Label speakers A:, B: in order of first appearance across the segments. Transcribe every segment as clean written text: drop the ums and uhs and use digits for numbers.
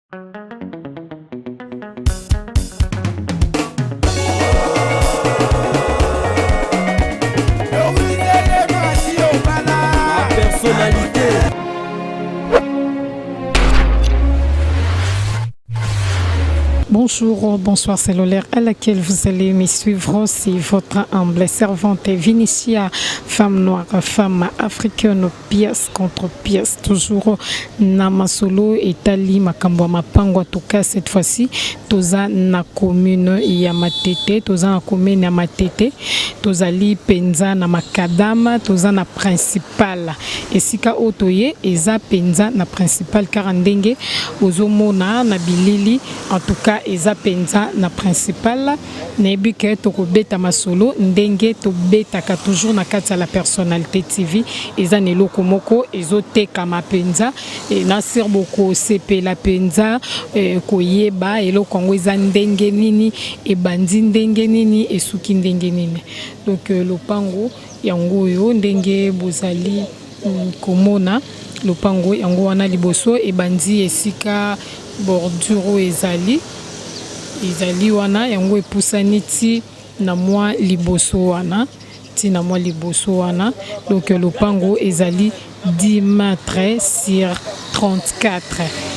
A: Personnalité.
B: Bonjour, bonsoir, c'est l'heure à laquelle vous allez me suivre. C'est votre humble servante Vinicia, femme noire, femme africaine, pièce contre pièce, toujours Namasolo et Tali Makambo Mapango. En tout cas, cette fois-ci, toza na commune Yamatete, toza na commune Yamatete, toza li penza na makadama, toza na principal. Et sika otoye, eza penza na principal karandenge, ozomona na bilili, en tout cas, eza penza na principal nebi ke to beta masolo ndenge to beta ka toujours na kati la personnalité TV eza neloko moko ezoteka mapenza e na sir boko CP la penza koyeba eloko ngo eza ndenge nini e bandi ndenge nini e suki ndenge nini. Donc lopango yango yo ndenge bozali komona lopango yango wana liboso e bandi esika bordure ezali wana yango epusani ti na mwa liboso wana donc lopango ezali 10 mètres sur 34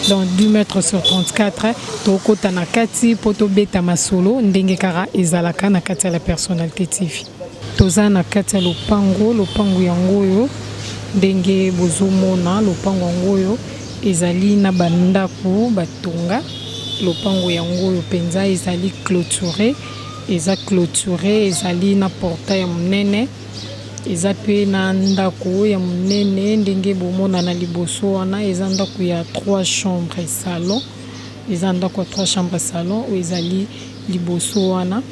B: donc 10 mètres sur 34 tokota na kati poto beta masolo ndenge kara ezalaka na kati la personnalité TV toza na kati ya lopango yango yo ndenge bozomona lopango yango yo ezali na bandako batonga lopango yango yo penza ezali clôturé ezali na portail ya monene eza pe na ndako ya monene ndenge bomona na liboso wana eza ndako ya 3 chambres salon eza ndako ya 3 chambres salon o ezali liboso wana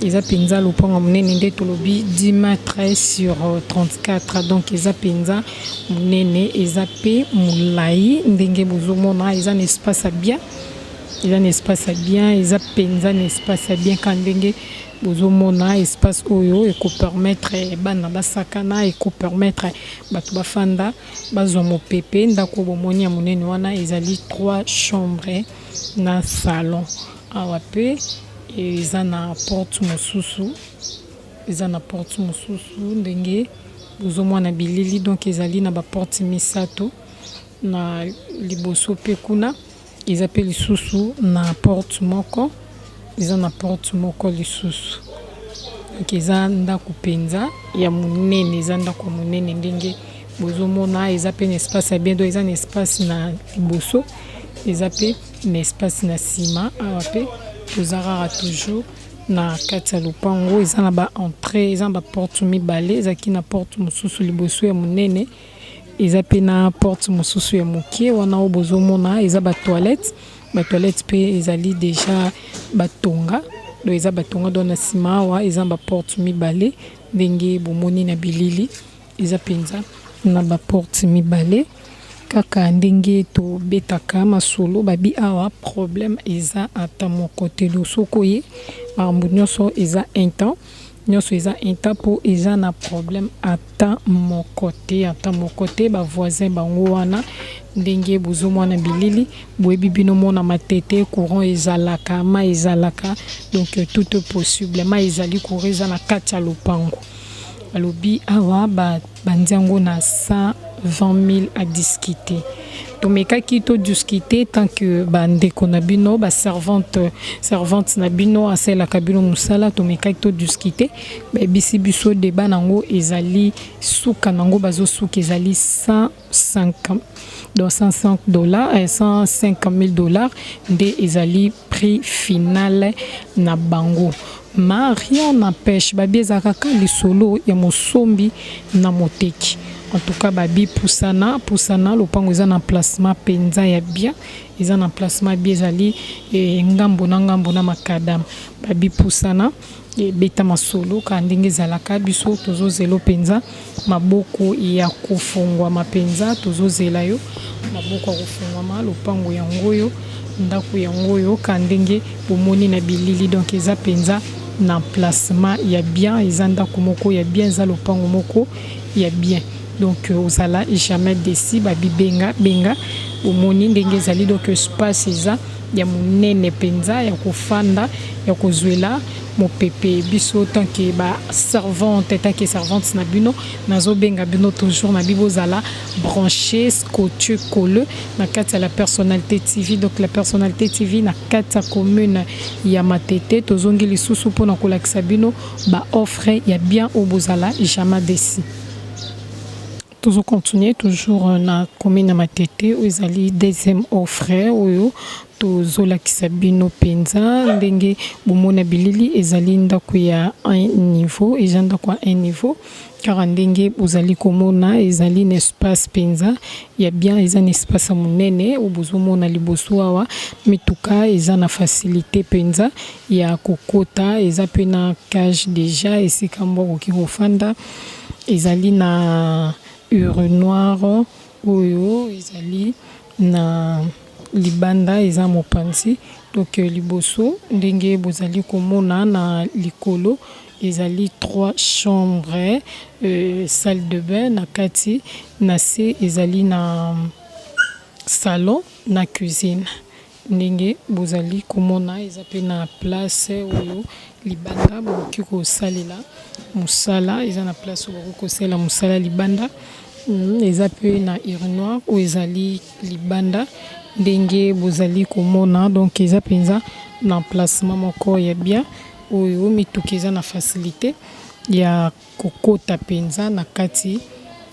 B: eza penza lopango monene nde tolobi 10 mètres sur 34 donc eza penza monene eza pe mulai ndenge bozomona eza un espace bien eza penza un espace bien quand ndenge bozomona espace oyo eko permettre bana basakana eko permettre bato bafanda bazwa mopepe ndako bomoni ya monene wana ezali 3 chambres na salon awa pe eza na porte mosusu ndenge bozomona bilili donc ezali na ba porte misato na liboso pe kuna eza pe lisusu na porte moko lisusu donc eza ndako penza ya monene eza ndako monene ndenge bozomona eza pe na espace bien donc eza na espace na liboso eza pe na espace na sima awa pe tozarara toujours na kati ya lopango eza na ba entrée eza na ba porte mibale ezaki na porte mosusu liboso ya monene eza pe na porte mosusu ya mokie wana o bozomona eza ba toilette pe ezali déjà batonga do eza batonga do na sima awa eza ba porte mibale ndenge bomoni na bilili eza penza na ba porte mibale kaka ndenge to betaka masolo babi awa problème eza ata moko te soko ye makambo nyonso eza inta po eza na problème ata moko te ba voisin bango wana ndenge bozomona bilili boyebi bino mona matete courant ezalaka ma ezalaka donc tout est possible ma ezali courant eza na kati ya lopango alobi awa bandiango na 120 000 à discuter. Tomekaki to discuter tant que bandeko na bino ba servante na bino asela kabino musala tomekaki to discuter ba bisi biso débat nango ezali suka nango bazo suka ezali 105 donc $105 $105 000 de ezali prix final na bango. Ma rien n'empêche babi ezakaka lisolo ya mosombi na moteki. En tout cas babi pusana lopango eza na placement penza ya bien eza na placement bien ezali ngambo na makadam babi pusana beta masolo ka ndenge ezalaka biso tozozela penza maboko ya kofungwa mapenza tozozela yo maboko ya kofungwa lopango yango yo ndako yango yo ka ndenge bomoni na bilili donc eza penza na placement ya bien eza ndako moko ya bien eza lopango moko ya bien donc ozala jamais déci babi benga omoni ndenge ezali donc espace eza ya monene penza ya kofanda ya kozwela mopepe biso tant que ba servante tant que servante na bino nazo benga bino toujours na bibo zala branché scotché collé na kati la personnalité TV. Donc la personnalité TV na kati commune ya matete tozongi lisusu pona kolakisa bino ba offre ya bien au bozala jamais déci. Toujours continuer toujours na commune matete où ezali deuxième offre oyo tozolakisa bino penza ndenge bomona bilili ezali ndako ya un niveau eza ndako ya un niveau car ndenge bozali komona ezali na espace penza ya bien eza na espace monene obozomona liboso awa mituka eza na facilité penza ya kokota eza pe na cage déjà esika mboko kofanda ezali na urinoir oyo ezali na libanda eza mopanzi donc liboso ndenge bozali komona na likolo ezali 3 chambres salle de bain na kati na se ezali na salon na cuisine ndenge bozali komona eza pe na place oyo libanda bokoki kosalela mosala eza na place oyo bokoki kosalela mosala libanda eza pe na urinoir oyo ezali libanda ndenge bozali komona donc eza penza na emplacement moko ya bien oyo mituka eza na facilité ya kokota penza na kati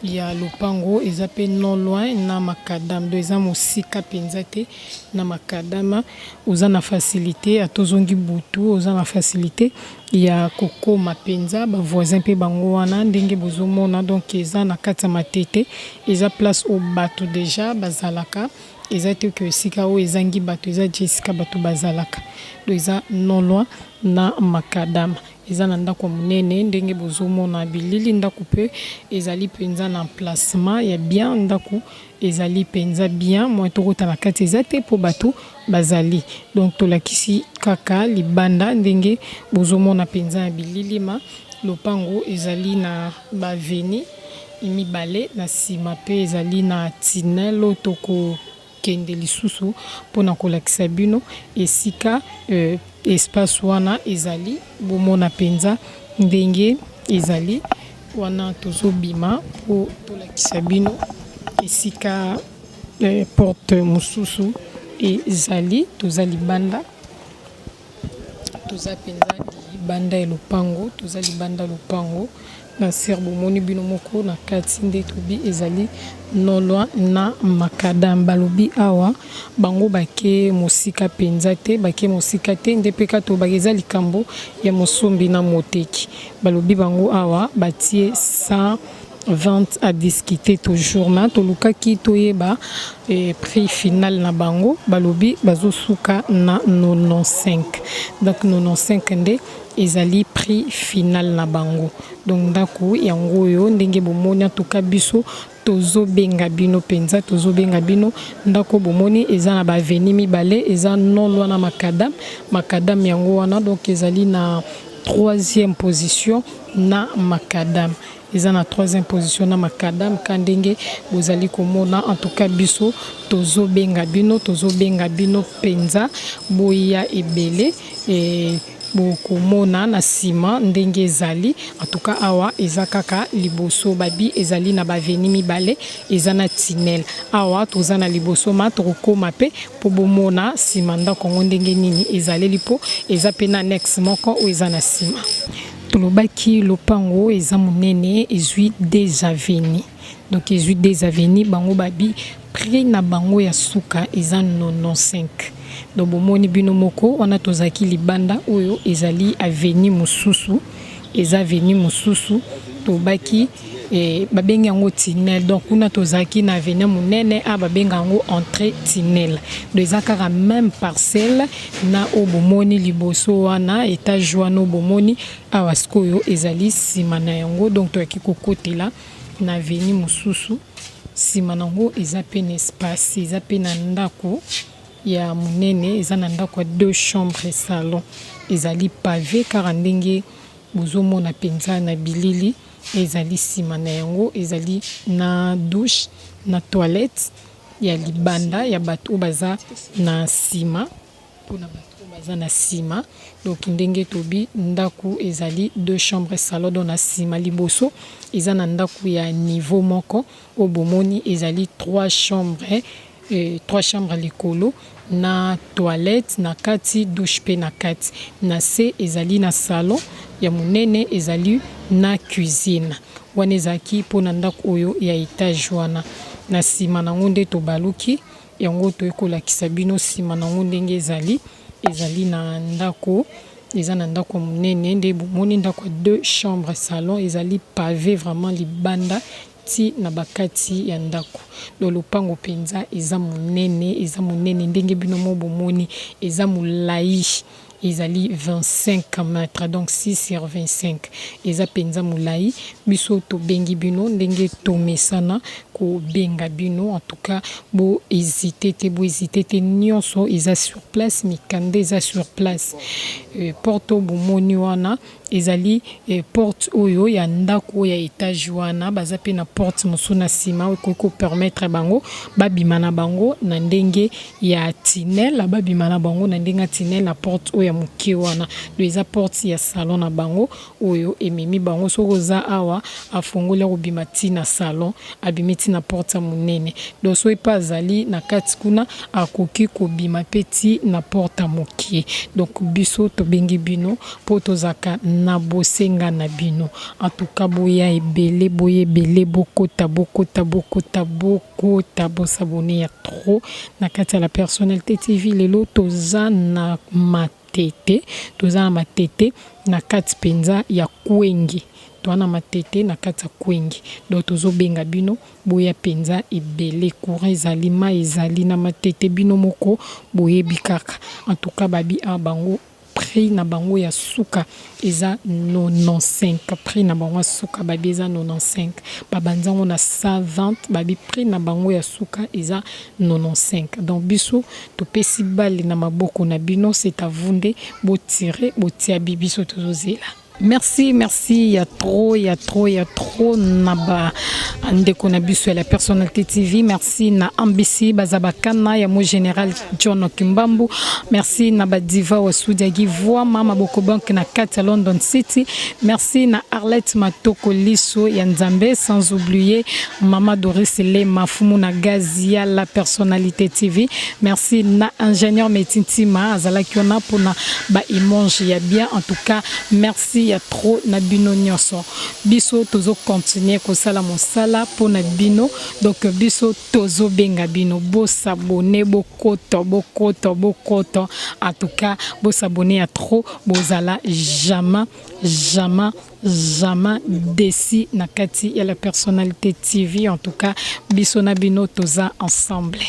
B: ya lopango eza pe non loin na makadam do eza mosika penza te na makadama oza na facilité atozongi butu oza na facilité ya kokoma penza ba voisin pe bango wana ndenge bozomona donc eza na kati ya matete eza place au bateau déjà bazalaka eza te que esika oyo ezangi bato eza esika bato bazalaka do eza non loin na makadama eza na ndako monene ndenge bozomona bilili ndako pe ezali penza na emplacement ya bien ndako ezali penza bien moi tokota na kati eza te po bato bazali donc tolakisi kaka libanda ndenge bozomona penza ya bilili ma lopango ezali na baveni mibale na sima pe ezali na tinelo toko kende lisusu pona kolakisa bino esika espace wana ezali bomona penza ndenge ezali wana tozobima po tolakisa bino esika porte mosusu ezali toza libanda toza penza libanda ya lopango toza libanda lopango na serbo moni bino moko na kati nde tobi ezali non loin na makadam balobi awa bango bake mosika penza te bake mosika te nde peka to bageza likambo ya mosombi na moteki balobi bango awa batie 120 à discuter toujours na tolukaki toyeba prix final na bango balobi bazosuka na 95 donc 95 nde ezali prix final na bango donc ndako yango yo ndenge bomoni atoka biso tozobenga bino penza tozobenga bino ndako bomoni eza na baveni mibale eza non loin na makadam yango wana donc ezali na 3e position na makadam eza na 3e position na makadam kandenge bozali komona en tout cas biso tozobenga bino penza boya ebele bokomona na sima ndenge ezali en tout cas awa eza kaka liboso babi ezali na baveni mibale eza na tunnel awa toza na liboso ma tokoma pe po bomona sima ndako ngo ndenge nini ezali lipo eza pe na next moko o eza na sima tolobaki lopango eza monene ezui des avenis donc ezui des avenis bango babi prix na bango ya suka eza 95 donc bomoni bino moko wana tozaki libanda oyo ezali avenue mususu eza avenue mususu tobaki babenga yango tunnel donc kuna tozaki na avenue monene a babenga yango entrée tunnel donc eza kaka même parcelle na obomoni liboso wana étage wana obomoni awa sikoyo ezali sima na yango donc toyaki kokotela na avenue mususu sima nango eza pe na espace eza pe na ndako ya monene eza na ndako ya 2 chambres salon ezali pavé car ndenge bozomona penza na bilili ezali sima na yango ezali na douche na toilette ya libanda ya bato baza na sima pona bato baza na sima donc ndenge tobi ndaku ezali 2 chambres salon dans na sima liboso eza na ndaku ya niveau moko obomoni ezali 3 chambres 3 chambres likolo na toilette na kati douche pe na kati na se ezali na salon ya munene ezali na cuisine wana ezaki pona ndaku oyo ya etage wana na sima nango nde tobaluki yango toyekolakisa bino sima nango ndenge ezali na ndako eza na ndako munene nde moni ndako 2 chambres salon ezali pavé vraiment libanda ti na bakati ya ndako do lopango penza eza munene ndenge bino mobomoni eza mulai ezali 25 mètres donc 6 sur 25 eza penza mulai biso to bengi bino ndenge to mesana ko benga bino en tout cas bo hésiter te nyonso eza sur place mikande eza sur place porto bomoni wana ezali porte oyo ya ndako ya étage wana baza pe na porte mosu na sima ko permettre bango babima na bango na ndenge ya tunnel babima na bango na ndenge ya tunnel na porte oyo mokie wana do eza porte ya salon na bango oyo ememi bango soko za awa afongola kobima ti na salon abimiti na porte monene do so epa azali na kati kuna akoki kobima peti na porte mokie donc biso to bengi bino po tozaka na bosenga na bino en tout cas boya ebele bokota bosabone ya trop na kati ya la personnalité TV lelo toza na matete na kati penza ya kwengi toana matete na kati ya kwengi donc tozobenga bino boya penza ebele courant ezali ma ezali na matete bino moko boyebi kaka en tout cas babi a bango prix na bango ya suka eza 95 prix na bango ya suka babi eza 95 babanzango na 120 babi prix na bango ya suka eza 95 donc biso topesi bale na maboko na bino c'est à vous nde botirer botia bibiso tozozela. Merci, il y a trop naba ndeko na biso ya la personnalité TV. Merci na Ambisi Bazabakana ya mo général John Kimbambu. Merci na Badiva wa Sudiagi voix mama Bokobank na Kata London City. Merci na Arlette Matoko Liso ya Nzambe sans oublier Mama Doris Le Mafumu na Gazia la personnalité TV. Merci na ingénieur Metintima azala kiona pour na ba image ya bien en tout cas merci ya trop na bino nyonso biso tozo continuer ko sala mosala po na bino donc biso tozo benga bino bo s'abonner bokoto en tout cas bo s'abonner à trop bozala jamais déci na kati ya la personnalité TV en tout cas biso na bino toza ensemble.